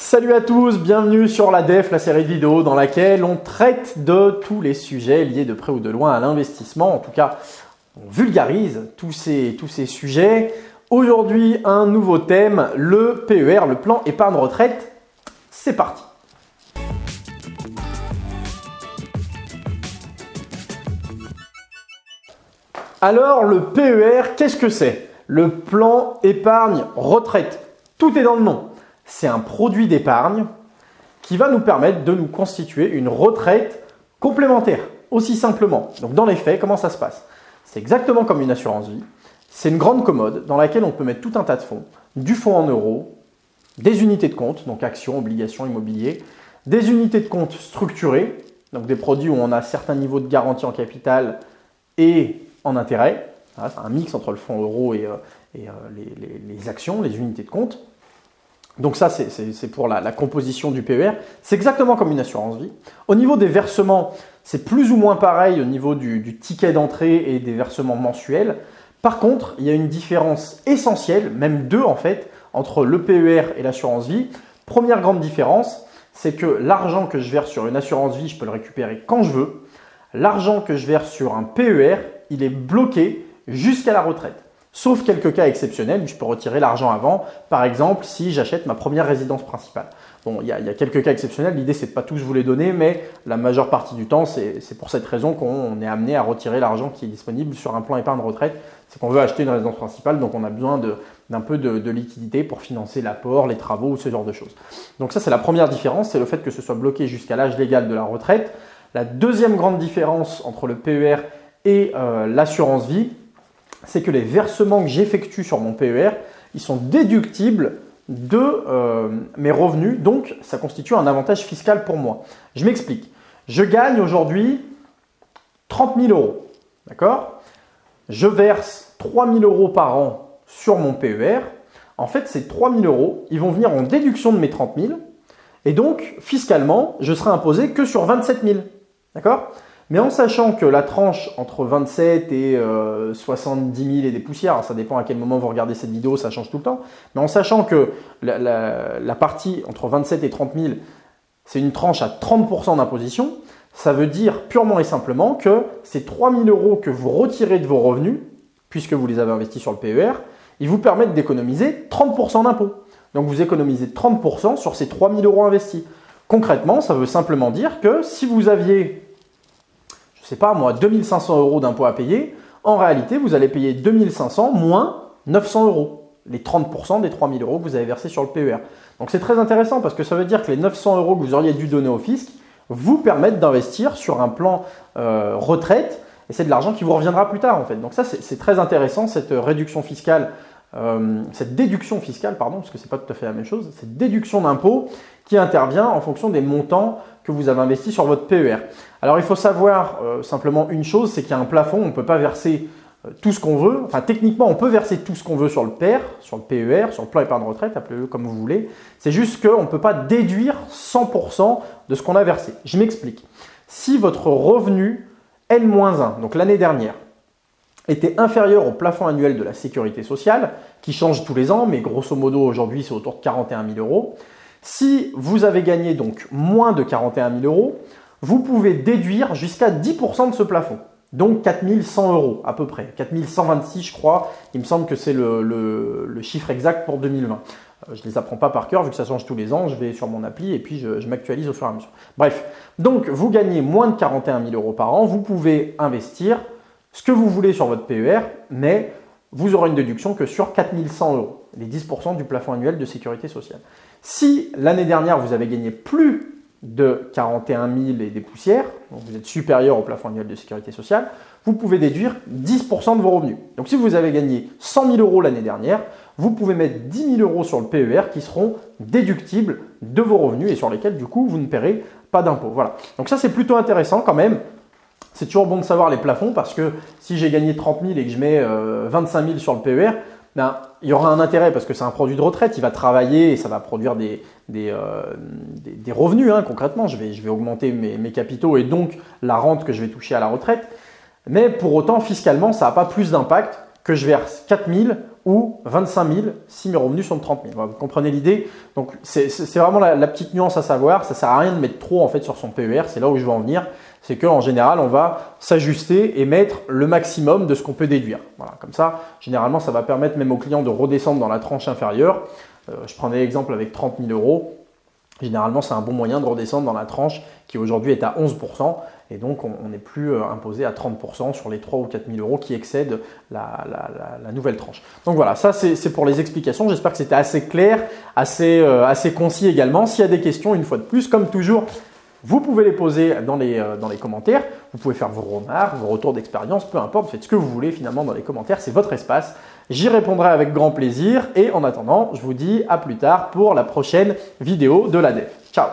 Salut à tous, bienvenue sur la DEF, la série de vidéos dans laquelle on traite de tous les sujets liés de près ou de loin à l'investissement. En tout cas, on vulgarise tous ces sujets. Aujourd'hui, un nouveau thème, le PER, le plan épargne retraite. C'est parti. Alors, le PER, qu'est-ce que c'est? Le plan épargne retraite. Tout est dans le nom. C'est un produit d'épargne qui va nous permettre de nous constituer une retraite complémentaire, aussi simplement. Donc dans les faits, comment ça se passe? C'est exactement comme une assurance vie. C'est une grande commode dans laquelle on peut mettre tout un tas de fonds, du fonds en euros, des unités de compte, donc actions, obligations, immobilier, des unités de compte structurées, donc des produits où on a certains niveaux de garantie en capital et en intérêt. Voilà, c'est un mix entre le fonds euro et les actions, les unités de compte. Donc ça, c'est pour la composition du PER. C'est exactement comme une assurance vie. Au niveau des versements, c'est plus ou moins pareil au niveau du ticket d'entrée et des versements mensuels. Par contre, il y a une différence essentielle, même deux en fait, entre le PER et l'assurance vie. Première grande différence, c'est que l'argent que je verse sur une assurance vie, je peux le récupérer quand je veux. L'argent que je verse sur un PER, il est bloqué jusqu'à la retraite. Sauf quelques cas exceptionnels où je peux retirer l'argent avant. Par exemple, si j'achète ma première résidence principale. Bon, il y a quelques cas exceptionnels. L'idée, c'est de pas tous vous les donner, mais la majeure partie du temps, c'est pour cette raison qu'on est amené à retirer l'argent qui est disponible sur un plan épargne retraite. C'est qu'on veut acheter une résidence principale, donc on a besoin d'un peu de liquidité pour financer l'apport, les travaux ou ce genre de choses. Donc ça, c'est la première différence, c'est le fait que ce soit bloqué jusqu'à l'âge légal de la retraite. La deuxième grande différence entre le PER et l'assurance vie, c'est que les versements que j'effectue sur mon PER, ils sont déductibles de mes revenus, donc ça constitue un avantage fiscal pour moi. Je m'explique. Je gagne aujourd'hui 30 000 euros, d'accord? Je verse 3 000 euros par an sur mon PER. En fait, ces 3 000 euros, ils vont venir en déduction de mes 30 000 et donc fiscalement, je serai imposé que sur 27 000, d'accord? Mais en sachant que la tranche entre 27 et 70 000 et des poussières, alors ça dépend à quel moment vous regardez cette vidéo, ça change tout le temps, mais en sachant que la partie entre 27 et 30 000, c'est une tranche à 30% d'imposition, ça veut dire purement et simplement que ces 3 000 euros que vous retirez de vos revenus, puisque vous les avez investis sur le PER, ils vous permettent d'économiser 30% d'impôt. Donc vous économisez 30% sur ces 3 000 euros investis. Concrètement, ça veut simplement dire que si vous aviez, je sais pas moi, 2500 euros d'impôts à payer, en réalité, vous allez payer 2500 moins 900 euros, les 30% des 3000 euros que vous avez versés sur le PER. Donc c'est très intéressant parce que ça veut dire que les 900 euros que vous auriez dû donner au fisc vous permettent d'investir sur un plan retraite et c'est de l'argent qui vous reviendra plus tard en fait. Donc ça, c'est très intéressant cette réduction fiscale, cette déduction fiscale, pardon, parce que c'est pas tout à fait la même chose, cette déduction d'impôt qui intervient en fonction des montants que vous avez investis sur votre PER. Alors il faut savoir simplement une chose, c'est qu'il y a un plafond, on ne peut pas verser tout ce qu'on veut. Enfin techniquement, on peut verser tout ce qu'on veut sur le PER, sur le PER, sur le plan épargne retraite, appelez-le comme vous voulez. C'est juste qu'on ne peut pas déduire 100% de ce qu'on a versé. Je m'explique. Si votre revenu N-1, donc l'année dernière, était inférieur au plafond annuel de la sécurité sociale, qui change tous les ans, mais grosso modo aujourd'hui c'est autour de 41 000 euros. Si vous avez gagné donc moins de 41 000 euros, vous pouvez déduire jusqu'à 10% de ce plafond. Donc 4 100 euros à peu près, 4 126 je crois, il me semble que c'est le chiffre exact pour 2020. Je ne les apprends pas par cœur vu que ça change tous les ans, je vais sur mon appli et puis je m'actualise au fur et à mesure. Bref, donc vous gagnez moins de 41 000 euros par an, vous pouvez investir ce que vous voulez sur votre PER, mais vous aurez une déduction que sur 4 100 euros, les 10% du plafond annuel de sécurité sociale. Si l'année dernière vous avez gagné plus de 41 000 et des poussières, donc vous êtes supérieur au plafond annuel de sécurité sociale, vous pouvez déduire 10% de vos revenus. Donc si vous avez gagné 100 000 euros l'année dernière, vous pouvez mettre 10 000 euros sur le PER qui seront déductibles de vos revenus et sur lesquels du coup vous ne paierez pas d'impôt. Voilà. Donc ça c'est plutôt intéressant quand même. C'est toujours bon de savoir les plafonds parce que si j'ai gagné 30 000 et que je mets 25 000 sur le PER, ben, il y aura un intérêt parce que c'est un produit de retraite, il va travailler et ça va produire des revenus concrètement. Je vais augmenter mes capitaux et donc la rente que je vais toucher à la retraite. Mais pour autant, fiscalement, ça n'a pas plus d'impact que je verse 4 000 ou 25 000 si mes revenus sont de 30 000. Voilà, vous comprenez l'idée? Donc, c'est vraiment la petite nuance à savoir. Ça ne sert à rien de mettre trop en fait sur son PER. C'est là où je veux en venir. C'est qu'en général, on va s'ajuster et mettre le maximum de ce qu'on peut déduire. Voilà, comme ça, généralement, ça va permettre même aux clients de redescendre dans la tranche inférieure. Je prenais l'exemple avec 30 000 euros. Généralement, c'est un bon moyen de redescendre dans la tranche qui aujourd'hui est à 11%. Et donc, on n'est plus imposé à 30% sur les 3 ou 4 000 euros qui excèdent la nouvelle tranche. Donc voilà, ça c'est pour les explications. J'espère que c'était assez clair, assez concis également. S'il y a des questions, une fois de plus, comme toujours, vous pouvez les poser dans les commentaires. Vous pouvez faire vos remarques, vos retours d'expérience, peu importe. Faites ce que vous voulez finalement dans les commentaires. C'est votre espace. J'y répondrai avec grand plaisir. Et en attendant, je vous dis à plus tard pour la prochaine vidéo de la dev. Ciao!